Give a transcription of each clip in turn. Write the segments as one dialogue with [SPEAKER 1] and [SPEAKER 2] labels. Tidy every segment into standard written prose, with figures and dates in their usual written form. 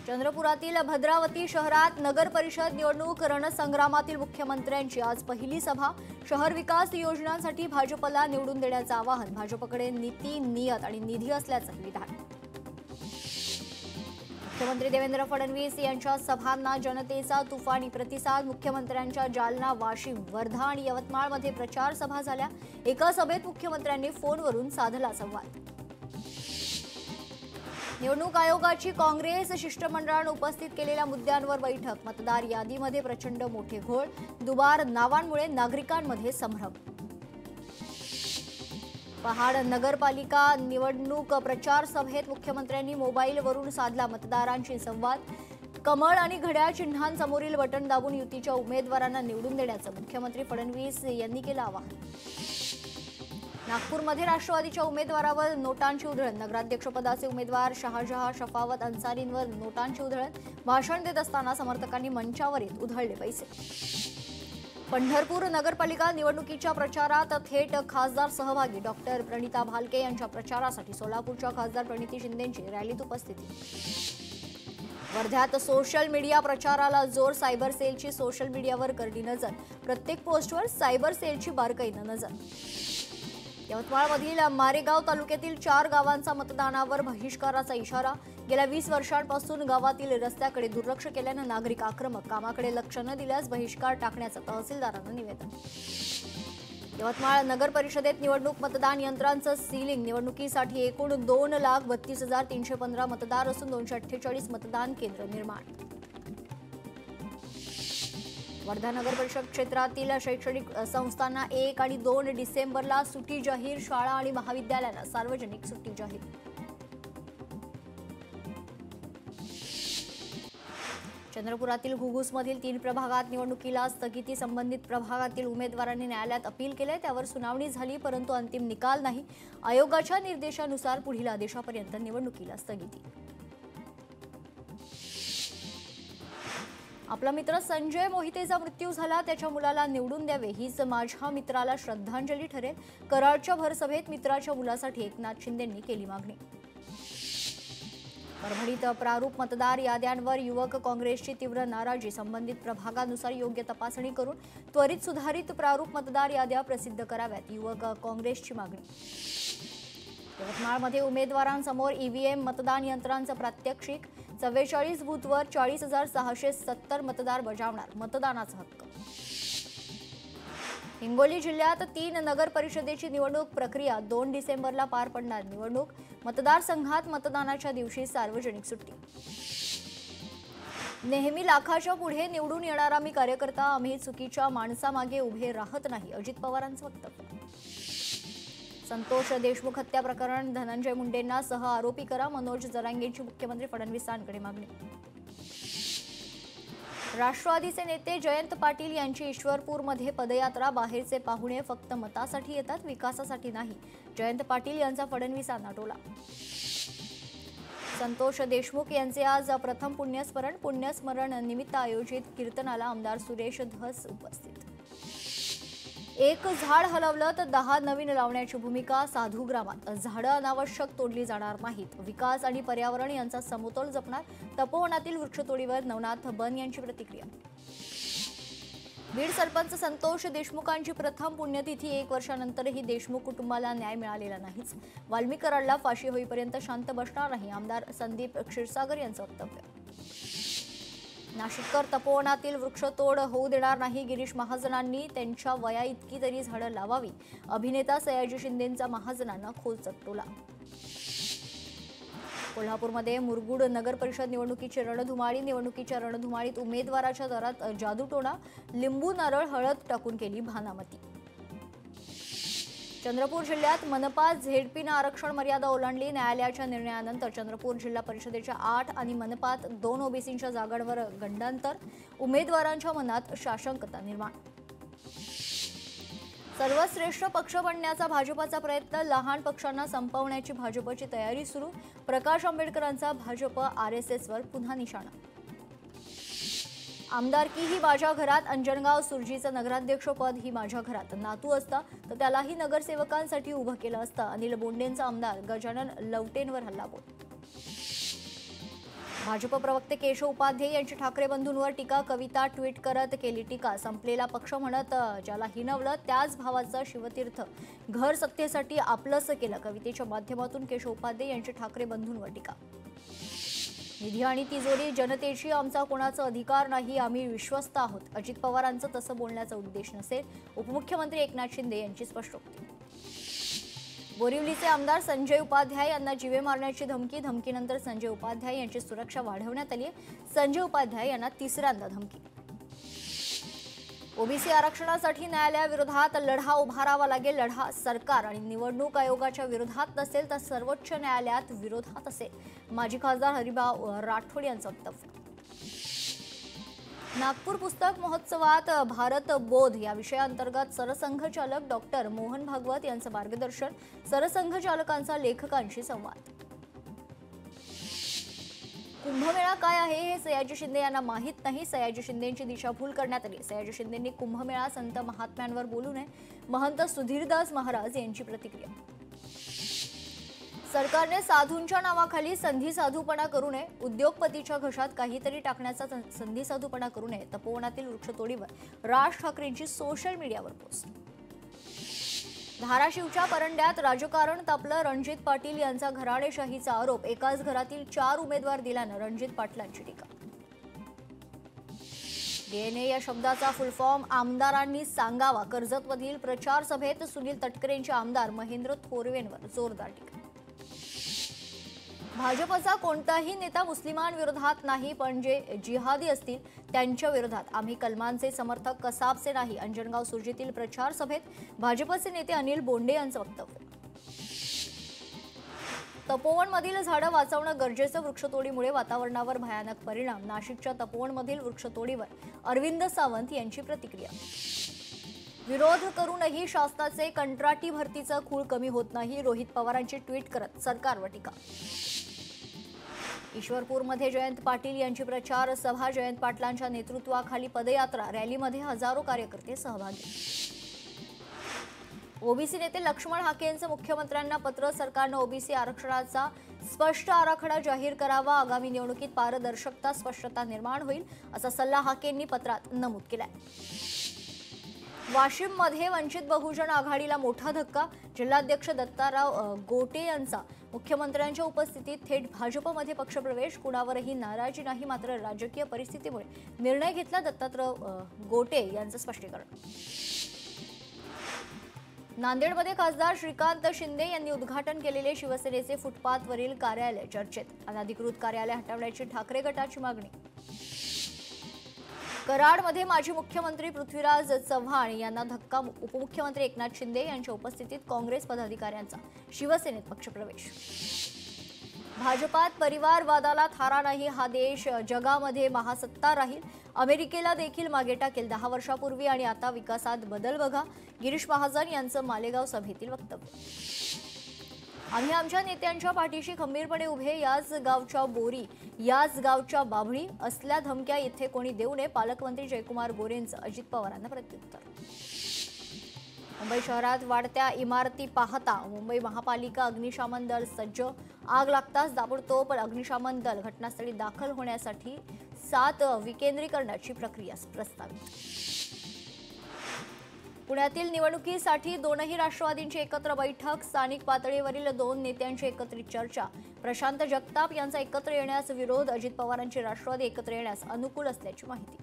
[SPEAKER 1] चंद्रपुरातील भद्रावती शहरात नगर परिषद निवडणूक रणसंग्रामातील मुख्यमंत्र्यांची आज पहिली सभा। शहर विकास योजनांसाठी भाजपला निवडून देण्याचं आवाहन। भाजपकडे नीती, नियत आणि निधी असल्याचं विधान। मुख्यमंत्री देवेंद्र फडणवीस यांच्या सभांना जनतेचा तुफानी प्रतिसाद। मुख्यमंत्र्यांच्या जालना, वाशिम, वर्धा आणि यवतमाळमध्ये प्रचार सभा झाल्या। एका सभेत मुख्यमंत्र्यांनी फोनवरून साधला संवाद। निवडणूक आयोगाची काँग्रेस शिष्टमंडळाने उपस्थित केलेल्या मुद्द्यांवर बैठक। मतदार यादीमध्ये प्रचंड मोठे घोळ, दुबार नावांमुळे नागरिकांमध्ये संभ्रम। पहाड नगरपालिका निवडणूक प्रचार सभेत मुख्यमंत्र्यांनी मोबाईलवरून साधला मतदारांशी संवाद। कमळ आणि घड्याळ चिन्हांसमोरील बटन दाबून युतीच्या उमेदवारांना निवडून देण्याचं मुख्यमंत्री फडणवीस यांनी केलं आवाहन। नागपूरमध्ये राष्ट्रवादीच्या उमेदवारावर नोटांची उधळण। नगराध्यक्षपदाचे उमेदवार शहाजहां शफावत अन्सारींवर नोटांची उधळण। भाषण देत असताना समर्थकांनी मंचावर येत उधळले पैसे। पंढरपूर नगरपालिका निवडणुकीच्या प्रचारात थेट खासदार सहभागी। डॉक्टर प्रणिता भालके यांच्या प्रचारासाठी सोलापूरच्या खासदार प्रणिती शिंदेंची रॅलीत उपस्थिती। वर्ध्यात सोशल मीडिया प्रचाराला जोर। सायबर सेलची सोशल मीडियावर करडी नजर। प्रत्येक पोस्टवर सायबर सेलची बारकाईनं नजर। यवतमाळमधील मारेगाव तालुक्यातील 4 गावांचा मतदानावर बहिष्काराचा इशारा। गेल्या 20 वर्षांपासून गावातील रस्त्याकडे दुर्लक्ष केल्यानं नागरिक आक्रमक। कामाकडे लक्ष न दिल्यास बहिष्कार टाकण्याचं तहसीलदारांना निवेदन। यवतमाळ नगर परिषदेत निवडणूक मतदान यंत्रांचं सीलिंग। निवडणुकीसाठी एकूण 2,32,315 मतदार असून 248 मतदान केंद्र निर्माण। वर्धा नगर परिषद क्षेत्रातील शैक्षणिक संस्थांना 1 आणि 2 डिसेंबरला सुट्टी जाहीर। शाळा आणि महाविद्यालयांना सार्वजनिक सुट्टी जाहीर। चंद्रपुरातील घुगुसमधील 3 प्रभागात निवडणुकीला स्थगिती। संबंधित प्रभागातील उमेदवारांनी न्यायालयात अपील केले, त्यावर सुनावणी झाली, परंतु अंतिम निकाल नाही। आयोगाच्या निर्देशानुसार पुढील आदेशापर्यंत निवडणुकीला स्थगिती। आपला मित्र संजय मोहितेचा मृत्यू झाला, त्याच्या मुलाला निवडून द्यावे हीच माझ्या मित्राला श्रद्धांजली ठरेल। कराडच्या भरसभेत मित्राच्या मुलासाठी एकनाथ शिंदेंनी केली मागणी। परभणीत प्रारूप मतदार याद्यांवर युवक काँग्रेसची तीव्र नाराजी। संबंधित प्रभागानुसार योग्य तपासणी करून त्वरित सुधारित प्रारूप मतदार याद्या प्रसिद्ध कराव्यात, युवक काँग्रेसची मागणी। यवतमाळमध्ये उमेदवारांसमोर ईव्हीएम मतदान यंत्रांचं प्रात्यक्षिक। 44 बूथवर 40,670 मतदार बजावणार मतदानाचा हक्क। हिंगोली जिल्ह्यात 3 नगर परिषदेची निवडणूक प्रक्रिया। 2 डिसेंबरला पार पडणार निवडणूक। मतदारसंघात मतदानाच्या दिवशी सार्वजनिक सुट्टी। नेहमी लाखाच्या पुढे निवडून येणारा मी कार्यकर्ता, आम्ही चुकीच्या माणसामागे उभे राहत नाही, अजित पवारांचं वक्तव्य। संतोष देशमुख हत्या प्रकरण धनंजय मुंडेंना सह आरोपी करा, मनोज जरांगेंची मुख्यमंत्री फडणवीसांकडे मागणी। राष्ट्रवादीचे नेते जयंत पाटील यांची ईश्वरपूरमध्ये पदयात्रा। बाहेरचे पाहुणे फक्त मतासाठी येतात, विकासासाठी नाही, जयंत पाटील यांचा फडणवीसांना टोला। संतोष देशमुख यांचे आज प्रथम पुण्यस्मरण। पुण्यस्मरण निमित्त आयोजित कीर्तनाला आमदार सुरेश धस उपस्थित। 1 झाड हलवलं तर 10 नवीन लावण्याची भूमिका साधूग्रामात। झाडं अनावश्यक तोडली जाणार नाहीत, विकास आणि पर्यावरण यांचा समतोल जपणार। तपोवनातील वृक्षतोडीवर नवनाथ बन यांची प्रतिक्रिया। बीड सरपंच संतोष देशमुखांची प्रथम पुण्यतिथी। 1 वर्षानंतरही देशमुख कुटुंबाला न्याय मिळालेला नाहीच, वाल्मी कराडला फाशी होईपर्यंत शांत बसणार नाही, आमदार संदीप क्षीरसागर यांचं वक्तव्य। नाशिककर तपोवनातील वृक्षतोड होऊ देणार नाही, गिरीश महाजनांनी त्यांच्या वया इतकी तरी झाडं लावावी। अभिनेता सयाजी शिंदेंचा महाजनांना खोल टोला। कोल्हापूरमध्ये मुरगुड नगर परिषद निवडणुकीची रणधुमाळी। निवडणुकीच्या रणधुमाळीत उमेदवाराच्या दारात जादूटोणा, लिंबू नारळ हळद टाकून केली भानामती। चंद्रपूर जिल्ह्यात मनपा झेडपीनं आरक्षण मर्यादा ओलांडली। न्यायालयाच्या निर्णयानंतर चंद्रपूर जिल्हा परिषदेच्या 8 आणि मनपात 2 ओबीसींच्या जागांवर गंडांतर। उमेदवारांच्या मनात साशंकता निर्माण। सर्वश्रेष्ठ पक्ष बनण्याचा भाजपचा प्रयत्न। लहान पक्षांना संपवण्याची भाजपची तयारी सुरू। प्रकाश आंबेडकरांचा भाजप आरएसएसवर पुन्हा निशाणा। आमदारकी ही माझ्या घरात। अंजनगाव सुरजीचं नगराध्यक्षपद ही माझ्या घरात। नातू असता तर त्यालाही नगरसेवकांसाठी उभं केलं असतं। अनिल बोंडेंचा आमदार गजानन लवटेंवर हल्लाबोल। भाजप प्रवक्ते केशव उपाध्ये यांची ठाकरे बंधूंवर टीका, कविता ट्विट करत केली टीका. संपलेला पक्ष म्हणत ज्याला हिनवलं त्याच भावाचं शिवतीर्थ घर सत्तेसाठी आपलंसं केलं. कवितेच्या माध्यमातून केशव उपाध्ये यांची ठाकरे बंधूंवर टीका. निधी आणि तिजोरी जनतेची, आमचा कोणाचा अधिकार नाही, आम्ही विश्वस्त आहोत. अजित पवारांचं तसं बोलण्याचा उद्देश नसेल. उपमुख्यमंत्री एकनाथ शिंदे यांची स्पष्टोक्ती. बोरिवलीचे आमदार संजय उपाध्याय यांना जीवे मारण्याची धमकी. धमकीनंतर संजय उपाध्याय यांची सुरक्षा वाढवण्यात आली. संजय उपाध्याय यांना तिसऱ्यांदा धमकी. ओबीसी आरक्षणासाठी न्यायालयाविरोधात लढा उभारावा लागेल. लढा सरकार आणि निवडणूक आयोगाच्या विरोधात नसेल तर सर्वोच्च न्यायालयात विरोधात असेल. माजी खासदार हरिभाऊ राठोड यांचं वक्तव्य. नागपूर पुस्तक महोत्सवात भारत बोध या विषयाअंतर्गत सरसंघचालक डॉक्टर मोहन भागवत यांचं मार्गदर्शन. सरसंघचालकांचा लेखकांशी संवाद. कुंभमेळा काय आहे हे सयाजी शिंदे यांना माहीत नाही. सयाजी शिंदेंची दिशाभूल करण्यात आली. सयाजी शिंदेंनी कुंभमेळा संत महात्म्यांवर बोलू नये. महंत सुधीरदास महाराज यांची प्रतिक्रिया. सरकारने साधूंच्या नावाखाली संधी साधूपणा करू नये. उद्योगपतीच्या घशात काहीतरी टाकण्याचा संधी साधूपणा करू नये. तपोवनातील वृक्षतोडीवर राज ठाकरेंची सोशल मीडियावर पोस्ट. धाराशिवच्या परंड्यात राजकारण तापलं. रणजित पाटील यांचा घराणेशाहीचा आरोप. एकाच घरातील 4 उमेदवार दिल्यानं रणजित पाटलांची टीका. डीएनए या शब्दाचा फुल फॉर्म आमदारांनी सांगावा. कर्जतमधील प्रचार सभेत सुनील तटकरेंचे आमदार महेंद्र थोरवेंवर जोरदार टीका. भाजपचा कोणताही नेता मुस्लिमांविरोधात नाही, पण जे जिहादी असतील त्यांच्या विरोधात. आम्ही कलमांचे समर्थक, कसाबचे नाही. अंजनगाव सुर्जीतील प्रचार सभेत भाजपचे नेते अनिल बोंडे यांचं वक्तव्य. तपोवनमधील झाडं वाचवणं गरजेचं. वृक्षतोडीमुळे वातावरणावर भयानक परिणाम. नाशिकच्या तपोवनमधील वृक्षतोडीवर अरविंद सावंत यांची प्रतिक्रिया. विरोध करूनही शासनाचे कंत्राटी भरतीचं खूळ कमी होत नाही. रोहित पवारांची ट्विट करत सरकारवर टीका. ईश्वरपूरमध्ये जयंत पाटील यांची प्रचार सभा. जयंत पाटलांच्या नेतृत्वाखाली पदयात्रा. रॅलीमध्ये हजारो कार्यकर्ते सहभागी. ओबीसी नेते लक्ष्मण हाके यांचं मुख्यमंत्र्यांना पत्र. सरकारनं ओबीसी आरक्षणाचा स्पष्ट आराखडा जाहीर करावा. आगामी निवडणुकीत पारदर्शकता, स्पष्टता निर्माण होईल असा सल्ला हाकेंनी पत्रात नमूद केलाय. वाशिममध्ये वंचित बहुजन आघाडीला मोठा धक्का. जिल्हाध्यक्ष दत्ताराव गोटे यांचा मुख्यमंत्र्यांच्या उपस्थितीत थेट भाजपमध्ये पक्षप्रवेश. कुणावरही नाराजी नाही, मात्र राजकीय परिस्थितीमुळे निर्णय घेतला. दत्तात्रव गोटे यांचं स्पष्टीकरण. नांदेडमध्ये खासदार श्रीकांत शिंदे यांनी उद्घाटन केलेले शिवसेनेचे फुटपाथवरील कार्यालय चर्चेत. अनधिकृत कार्यालय हटवण्याची ठाकरे गटाची मागणी. कराडमध्ये माजी मुख्यमंत्री पृथ्वीराज चव्हाण यांना धक्का. उपमुख्यमंत्री एकनाथ शिंदे यांच्या उपस्थितीत काँग्रेस पदाधिकाऱ्यांचा शिवसेनेत पक्षप्रवेश. भाजपात परिवारवादाला थारा नाही. हा देश जगामध्ये महासत्ता राहील. अमेरिकेला देखील मागे टाकेल. 10 वर्षापूर्वी आणि आता विकासात बदल बघा. गिरीश महाजन यांचं मालेगाव सभेतील वक्तव्य. आम्ही आमच्या नेत्यांच्या पाठीशी खंबीरपणे उभे. याच गावच्या बोरी, याच गावच्या बाभळी असल्या धमक्या इथे कोणी देऊ नये. पालकमंत्री जयकुमार गोरेंचं अजित पवारांना प्रत्युत्तर. मुंबई शहरात वाढत्या इमारती पाहता मुंबई महापालिका अग्निशमन दल सज्ज. आग लागताच ताबडतोब अग्निशमन दल घटनास्थळी दाखल होण्यासाठी 7 विकेंद्रीकरणाची प्रक्रिया प्रस्तावित. पुण्यातील निवडणुकीसाठी दोनही राष्ट्रवादींची एकत्र बैठक. स्थानिक पातळीवरील 2 नेत्यांची एकत्रित चर्चा. प्रशांत जगताप यांचा एकत्र येण्यास विरोध. अजित पवारांची राष्ट्रवादी एकत्र येण्यास अनुकूल असल्याची माहिती.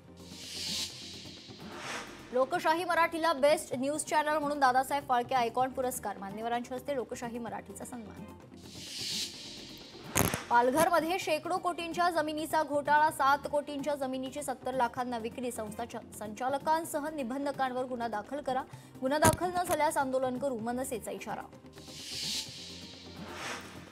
[SPEAKER 1] लोकशाही मराठीला बेस्ट न्यूज चॅनल म्हणून दादासाहेब फाळके आयकॉन पुरस्कार. मान्यवरांच्या हस्ते लोकशाही मराठीचा सन्मान. पालघरमध्ये शेकडो कोटींच्या जमिनीचा घोटाळा. 7 कोटींच्या जमिनीची 70 लाखांना विक्री. संस्था संचालकांसह निबंधकांवर गुन्हा दाखल करा. गुन्हा दाखल न झाल्यास आंदोलन करू. मनसेचा इशारा.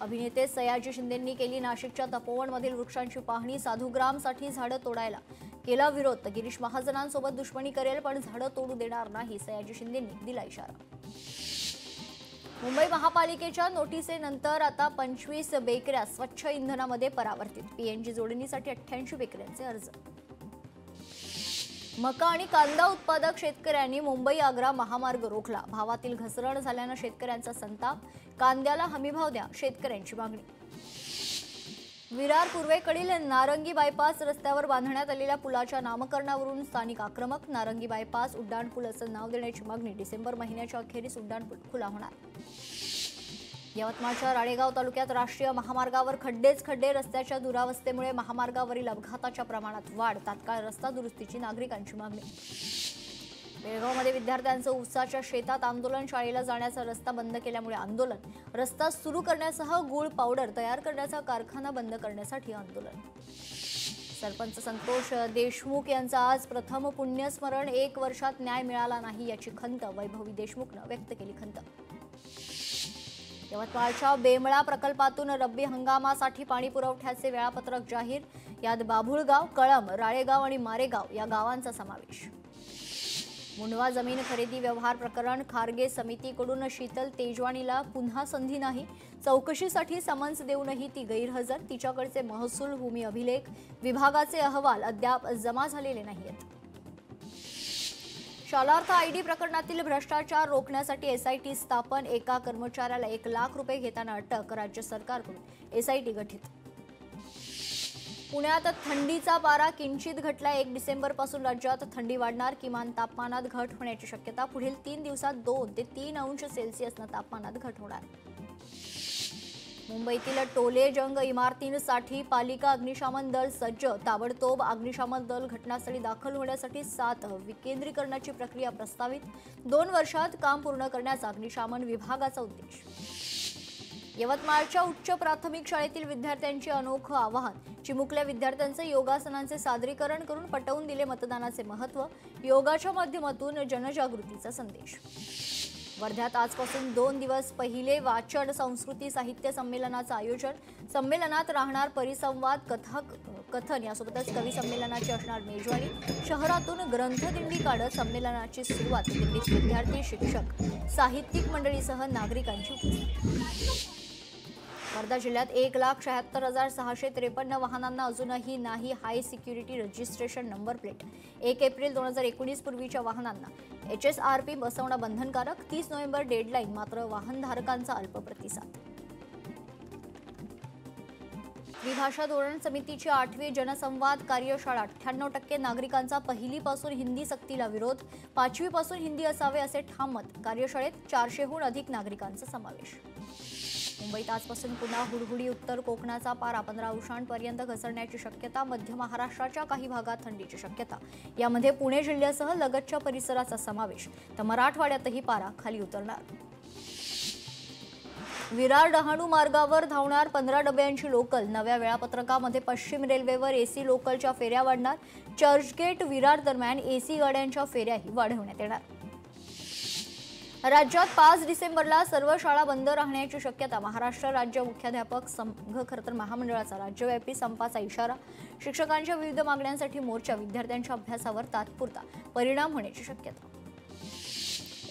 [SPEAKER 1] अभिनेते सयाजी शिंदेंनी केली नाशिकच्या तपोवनमधील वृक्षांची पाहणी. साधुग्रामसाठी झाडं तोडायला केला विरोध. गिरीश महाजनांसोबत दुश्मनी करेल पण झाडं तोडू देणार नाही. सयाजी शिंदेंनी दिला इशारा. मुंबई महापालिकेच्या नोटिसेनंतर आता 25 बेकऱ्या स्वच्छ इंधनामध्ये परावर्तित. पीएनजी जोडणीसाठी 88 बेकऱ्यांचे अर्ज. मका आणि कांदा उत्पादक शेतकऱ्यांनी मुंबई आग्रा महामार्ग रोखला. भावातील घसरण झाल्यानं शेतकऱ्यांचा संताप. कांद्याला हमीभाव द्या, शेतकऱ्यांची मागणी. विरार पूर्वेकडील नारंगी बायपास रस्त्यावर बांधण्यात आलेल्या पुलाच्या नामकरणावरून स्थानिक आक्रमक. नारंगी बायपास उड्डाणपूल असं नाव देण्याची मागणी. डिसेंबर महिन्याच्या अखेरीस उड्डाणपूल खुला होणार. यवतमाळच्या राळेगाव तालुक्यात राष्ट्रीय महामार्गावर खड्डेच खड्डे. रस्त्याच्या दुरावस्थेमुळे महामार्गावरील अपघाताच्या प्रमाणात वाढ. तात्काळ रस्ता दुरुस्तीची नागरिकांची मागणी. बेळगावमध्ये विद्यार्थ्यांचं ऊसाच्या शेतात आंदोलन. शाळेला जाण्याचा रस्ता बंद केल्यामुळे आंदोलन. रस्ता सुरू करण्यासह गूळ पावडर तयार करण्याचा कारखाना बंद करण्यासाठी आंदोलन. सरपंच संतोष देशमुख यांचं आज प्रथम पुण्यस्मरण. 1 वर्षात न्याय मिळाला नाही याची खंत. वैभवी देशमुखनं व्यक्त केली खंत. यवतमाळच्या बेमळा प्रकल्पातून रब्बी हंगामासाठी पाणी पुरवठ्याचे वेळापत्रक जाहीर. यात बाभुळगाव, कळंब, राळेगाव आणि मारेगाव या गावांचा समावेश. मुंडवा जमीन खरेदी व्यवहार प्रकरण. खारगे समितीकडून शीतल तेजवानीला पुन्हा संधी नाही. चौकशीसाठी समन्स देऊनही ती गैरहजर. तिच्याकडचे महसूल, भूमी अभिलेख विभागाचे अहवाल अद्याप जमा झालेले नाहीत. शालार्थ आयडी प्रकरणातील भ्रष्टाचार रोखण्यासाठी एसआयटी स्थापन. एका कर्मचाऱ्याला 1 लाख रुपये घेताना अटक. राज्य सरकारकडून एसआयटी गठीत. पुण्यात थंडीचा पारा किंचित घटला. 1 डिसेंबरपासून राज्यात थंडी वाढणार. किमान तापमानात घट होण्याची शक्यता. पुढील 3 दिवसात 2 ते 3 अंश सेल्सिअसनं तापमानात घट होणार. मुंबईतील टोलेजंग इमारतींसाठी पालिका अग्निशमन दल सज्ज. ताबडतोब अग्निशमन दल घटनास्थळी दाखल होण्यासाठी 7 विकेंद्रीकरणाची प्रक्रिया प्रस्तावित. 2 वर्षात काम पूर्ण करण्याचा अग्निशमन विभागाचा उद्देश. यवतमाळच्या उच्च प्राथमिक शाळेतील विद्यार्थ्यांचे अनोखं आवाहन. चिमुकल्या विद्यार्थ्यांचे योगासनांचे सादरीकरण करून पटवून दिले मतदानाचे महत्त्व. योगाच्या माध्यमातून जनजागृतीचा संदेश. वर्ध्यात आजपासून 2 दिवस पहिले वाचन संस्कृती साहित्य संमेलनाचं आयोजन. संमेलनात राहणार परिसंवाद, कथन यासोबतच कवी संमेलनाची असणार मेजवानी. शहरातून ग्रंथदिंडी काढत संमेलनाची सुरुवात. दिल्लीत विद्यार्थी, शिक्षक, साहित्यिक मंडळीसह नागरिकांची उपस्थिती. वर्धा जिल्ह्यात 1,76,653 वाहनांना अजूनही नाही हाय security registration number plate. 1 April 2019 पूर्वीच्या वाहनांना HSRP बसवणं बंधनकारक. 30 नोव्हेंबर डेडलाईन. मात्र वाहनधारकांचा अल्प प्रतिसाद. द्विभाषा धोरण समितीची 8वी जनसंवाद कार्यशाळा. 98% नागरिकांचा पहिलीपासून हिंदी सक्तीला विरोध. 5वी पासून हिंदी असावे असे ठाम मत. कार्यशाळेत 400हून अधिक नागरिकांचा समावेश. मुंबईत आजपासून पुन्हा हुडहुडी. उत्तर कोकणाचा पारा 15 अंशांपर्यंत घसरण्याची शक्यता. मध्य महाराष्ट्राच्या काही भागात थंडीची शक्यता. यामध्ये पुणे जिल्ह्यासह लगतच्या परिसराचा समावेश. तर मराठवाड्यातही पारा खाली उतरणार. विरार डहाणू मार्गावर धावणार 15 डब्यांची लोकल. नव्या वेळापत्रकामध्ये पश्चिम रेल्वेवर एसी लोकलच्या फेऱ्या वाढणार. चर्चगेट विरार दरम्यान एसी गाड्यांच्या फेऱ्याही वाढवण्यात येणार. राज्यात 5 डिसेंबरला सर्व शाळा बंद राहण्याची शक्यता. महाराष्ट्र राज्य मुख्याध्यापक संघ खरतर महामंडळाचा राज्यव्यापी संपाचा इशारा. शिक्षकांच्या विविध मागण्यांसाठी मोर्चा. विद्यार्थ्यांच्या अभ्यासावर तात्पुरता परिणाम होण्याची शक्यता.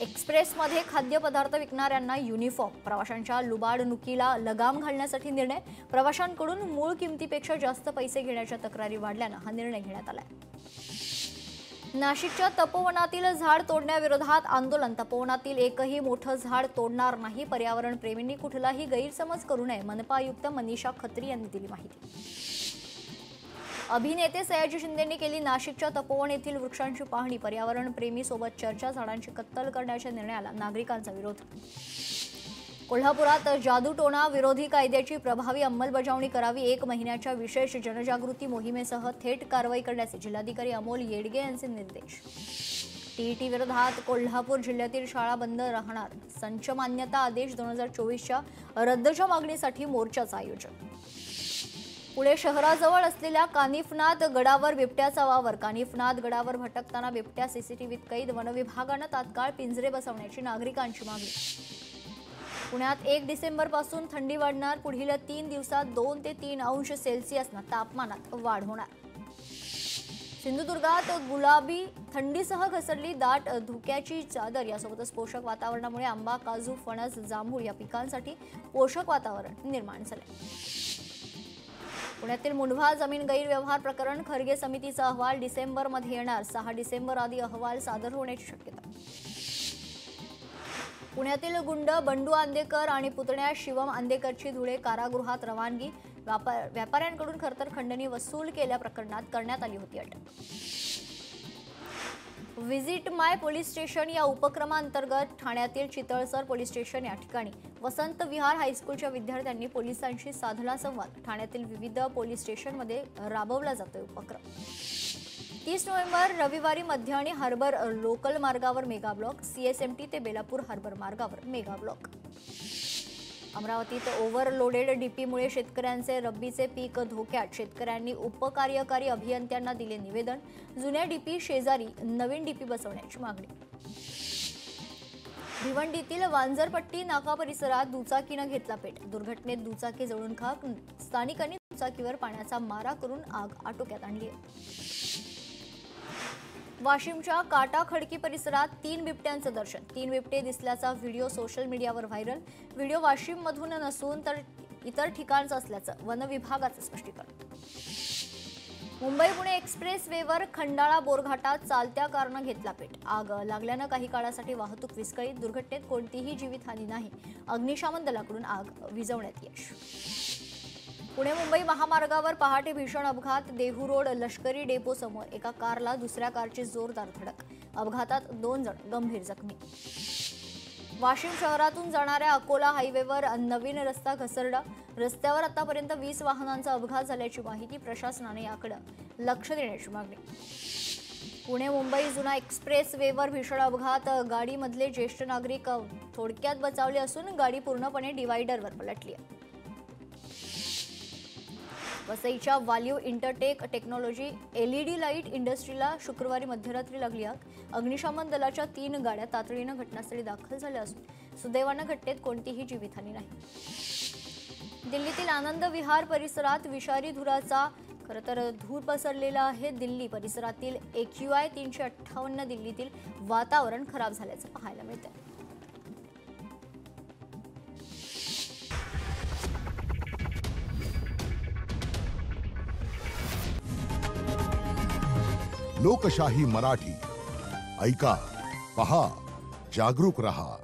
[SPEAKER 1] एक्सप्रेसमध्ये खाद्यपदार्थ विकणाऱ्यांना युनिफॉर्म. प्रवाशांच्या लुबाडणुकीला लगाम घालण्यासाठी निर्णय. प्रवाशांकडून मूळ किमतीपेक्षा जास्त पैसे घेण्याच्या तक्रारी वाढल्यानं हा निर्णय घेण्यात आलाय. नाशिकच्या तपोवनातील झाड तोडण्याविरोधात आंदोलन. तपोवनातील एकही मोठं झाड तोडणार नाही. पर्यावरण प्रेमींनी कुठलाही गैरसमज करू नये. मनपा आयुक्त मनीषा खत्री यांनी दिली माहिती. अभिनेते सयाजी शिंदेंनी केली नाशिकच्या तपोवन येथील वृक्षांची पाहणी. पर्यावरण प्रेमी सोबत चर्चा. झाडांची कत्तल करण्याच्या निर्णयाला नागरिकांचा विरोध. कोल्हापुरात जादूटोणा विरोधी कायद्याची प्रभावी अंमलबजावणी करावी. 1 महिन्याच्या विशेष जनजागृती मोहिमेसह थेट कारवाई करण्याचे जिल्हाधिकारी अमोल येडगे यांचे निर्देश. टीईटी विरोधात कोल्हापूर जिल्ह्यातील शाळा बंद राहणार. संच मान्यता आदेश 2024च्या रद्दच्या मागणीसाठी मोर्चाचं आयोजन. पुणे शहराजवळ असलेल्या कानिफनाथ गडावर बिबट्याचा वावर. कानिफनाथ गडावर भटकताना बिबट्या सीसीटीव्हीत कैद. वनविभागानं तात्काळ पिंजरे बसवण्याची नागरिकांची मागणी. पुण्यात 1 डिसेंबरपासून थंडी वाढणार. पुढील 3 दिवसात 2 ते 3 अंश सेल्सिअसनं तापमानात वाढ होणार. सिंधुदुर्गात गुलाबी थंडीसह घसरली दाट धुक्याची चादर. यासोबतच पोषक वातावरणामुळे आंबा, काजू, फणस, जांभूळ या पिकांसाठी पोषक वातावरण निर्माण झाले. पुण्यातील मुंडवा जमीन गैरव्यवहार प्रकरण. खरगे समितीचा अहवाल डिसेंबरमध्ये येणार. 6 डिसेंबर आधी अहवाल सादर होण्याची शक्यता. पुण्यातील गुंड बंडू आंदेकर आणि पुतण्या शिवम आंदेकरची धुळे कारागृहात रवानगी. व्यापाऱ्यांकडून खरतर खंडणी वसूल केल्या प्रकरणात करण्यात आली होती अटक. व्हिजिट माय पोलीस स्टेशन या उपक्रमांतर्गत ठाण्यातील चितळसर पोलीस स्टेशन या ठिकाणी वसंत विहार हायस्कूलच्या विद्यार्थ्यांनी पोलिसांशी साधला संवाद. ठाण्यातील विविध पोलीस स्टेशनमध्ये राबवला जातोय उपक्रम. 30 नोव्हेंबर रविवारी मध्याह्नी हार्बर लोकल मार्गावर मेगा ब्लॉक. CSMT ते बेलापूर हार्बर मार्गावर मेगा ब्लॉक. अमरावतीत ओव्हरलोडेड डीपीमुळे शेतकऱ्यांचे रब्बीचे पीक धोक्यात. शेतकऱ्यांनी उपकार्यकारी अभियंत्यांना दिले निवेदन. जुन्या डीपी शेजारी नवीन डीपी बसवण्याची मागणी. भिवंडीतील वांजरपट्टी नाका परिसरात दुचाकीनं घेतला पेट. दुर्घटनेत दुचाकी जळून खाक. स्थानिकांनी दुचाकीवर पाण्याचा मारा करून आग आटोक्यात आणली आहे. वाशिमच्या काटा खडकी परिसरात 3 बिबट्यांचं दर्शन. 3 बिबटे दिसल्याचा व्हिडिओ सोशल मीडियावर व्हायरल. व्हिडिओ वाशिममधून नसून तर इतर ठिकाणचं असल्याचं वन विभागाचं स्पष्टीकरण. मुंबई पुणे एक्सप्रेस वेवर खंडाळा बोरघाटात चालत्या कारनं घेतला पेट. आग लागल्यानं काही काळासाठी वाहतूक विस्कळीत. दुर्घटनेत कोणतीही जीवितहानी नाही. अग्निशमन दलाकडून आग विझवण्यात यश. पुणे मुंबई महामार्गावर पहाटे भीषण अपघात. देहू रोड लष्करी डेपो समोर एका कारला दुसऱ्या कारची जोरदार धडक. अपघातात 2 जण गंभीर जखमी. वाशिम शहरातून जाणाऱ्या अकोला हायवेवर नवीन रस्ता घसरला. रस्त्यावर आतापर्यंत 20 वाहनांचा अपघात झाल्याची माहिती. प्रशासनाने याकडे लक्ष देण्याची मागणी. पुणे मुंबई जुना एक्सप्रेस वेवर भीषण अपघात. गाडीमधले ज्येष्ठ नागरिक थोडक्यात बचावले असून गाडी पूर्णपणे डिवायडरवर पलटली. वसईच्या value intertech technology LED light इंडस्ट्रीला शुक्रवारी मध्यरात्री लागली आग. अग्निशमन दलाच्या 3 गाड्या तातडीनं घटनास्थळी दाखल झाल्या असून सुदैवानं घटनेत कोणतीही जीवितहानी नाही. दिल्लीतील आनंद विहार परिसरात विषारी धुराचा धूर पसरलेला आहे. दिल्ली परिसरातील AQI 358 दिल्लीतील वातावरण खराब झाल्याचं पाहायला मिळतंय.
[SPEAKER 2] लोकशाही मराठी ऐका, पहा, जागरूक रहा.